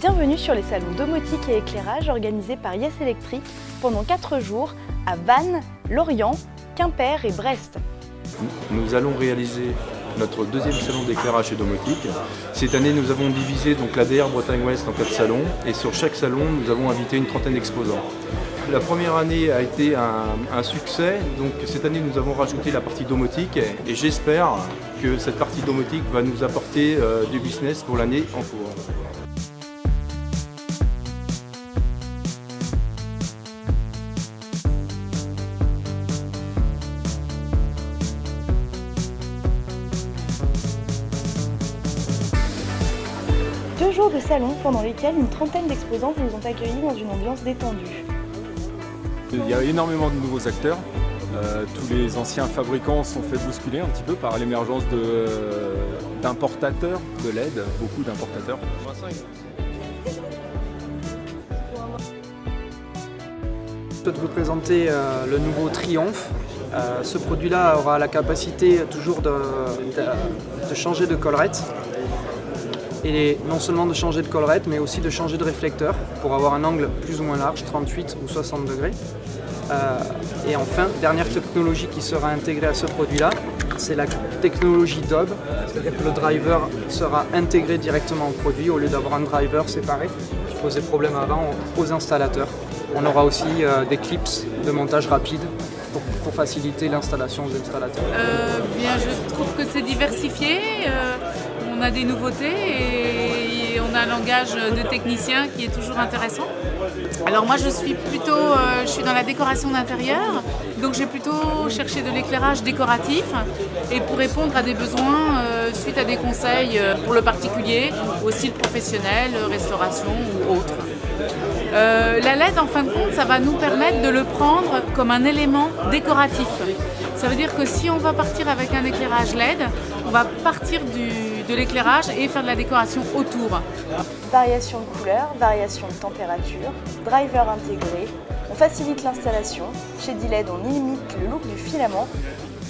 Bienvenue sur les salons domotique et éclairage organisés par Yes Electric pendant 4 jours à Vannes, Lorient, Quimper et Brest. Nous allons réaliser notre deuxième salon d'éclairage et domotique. Cette année, nous avons divisé l'ADR Bretagne Ouest en 4 salons et sur chaque salon, nous avons invité une trentaine d'exposants. La première année a été un succès, donc cette année nous avons rajouté la partie domotique et j'espère que cette partie domotique va nous apporter du business pour l'année en cours. Deux jours de salon pendant lesquels une trentaine d'exposants vous ont accueillis dans une ambiance détendue. Il y a énormément de nouveaux acteurs. Tous les anciens fabricants sont fait bousculer un petit peu par l'émergence d'importateurs de LED, beaucoup d'importateurs. Je peux vous présenter le nouveau Triumph. Ce produit-là aura la capacité toujours de changer de collerette. Et non seulement de changer de collerette, mais aussi de changer de réflecteur pour avoir un angle plus ou moins large, 38 ou 60 degrés. Et enfin, dernière technologie qui sera intégrée à ce produit-là, c'est la technologie DOB, c'est-à-dire que le driver sera intégré directement au produit au lieu d'avoir un driver séparé qui posait problème avant aux installateurs. On aura aussi des clips de montage rapide pour faciliter l'installation aux installateurs. Je trouve que c'est diversifié. On a des nouveautés et on a un langage de technicien qui est toujours intéressant. Alors moi je suis dans la décoration d'intérieur, donc j'ai plutôt cherché de l'éclairage décoratif et pour répondre à des besoins suite à des conseils pour le particulier, aussi le professionnel, restauration ou autre. La LED en fin de compte ça va nous permettre de le prendre comme un élément décoratif. Ça veut dire que si on va partir avec un éclairage LED, on va partir de l'éclairage et faire de la décoration autour. Variation de couleur, variation de température, driver intégré, on facilite l'installation. Chez D-LED, on limite le look du filament.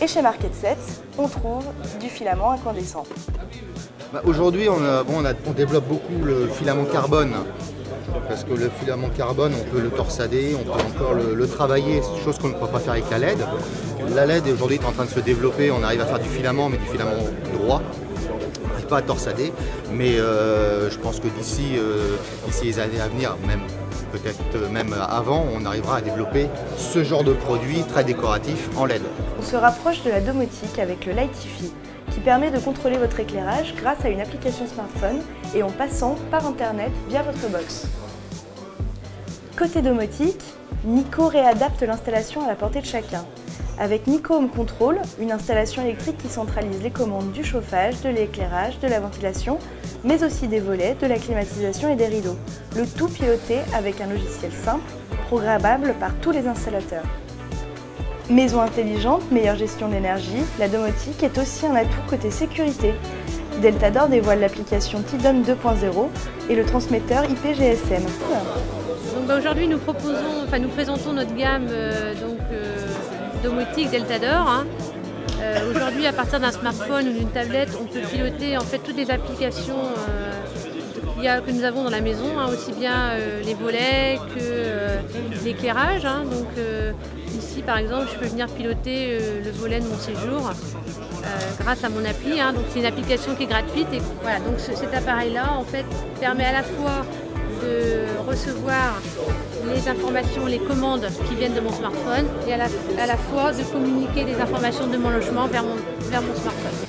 Et chez Market Set, on trouve du filament incandescent. Aujourd'hui, on développe beaucoup le filament carbone. Parce que le filament carbone, on peut le torsader, on peut encore le travailler, chose qu'on ne peut pas faire avec la LED. La LED aujourd'hui est en train de se développer, on arrive à faire du filament, mais du filament droit. On n'arrive pas à torsader, mais je pense que d'ici les années à venir, peut-être même avant, on arrivera à développer ce genre de produit très décoratif en LED. On se rapproche de la domotique avec le Lightify, qui permet de contrôler votre éclairage grâce à une application smartphone et en passant par internet via votre box. Côté domotique, Nico réadapte l'installation à la portée de chacun. Avec Nico Home Control, une installation électrique qui centralise les commandes du chauffage, de l'éclairage, de la ventilation, mais aussi des volets, de la climatisation et des rideaux. Le tout piloté avec un logiciel simple, programmable par tous les installateurs. Maison intelligente, meilleure gestion d'énergie, la domotique est aussi un atout côté sécurité. Deltador dévoile l'application Tidom 2.0 et le transmetteur IP-GSM. Aujourd'hui, nous présentons notre gamme domotique Deltador. Aujourd'hui, à partir d'un smartphone ou d'une tablette, on peut piloter en fait toutes les applications que nous avons dans la maison, aussi bien les volets que l'éclairage. Ici, par exemple, je peux venir piloter le volet de mon séjour grâce à mon appli. Donc c'est une application qui est gratuite. Et voilà, donc cet appareil-là, en fait, permet à la fois de recevoir les informations, les commandes qui viennent de mon smartphone et à la fois de communiquer les informations de mon logement vers mon smartphone.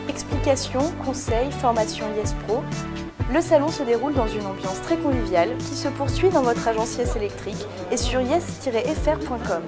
Explications, conseils, formation Yes Pro. Le salon se déroule dans une ambiance très conviviale qui se poursuit dans votre agence Yes Electric et sur yes-fr.com.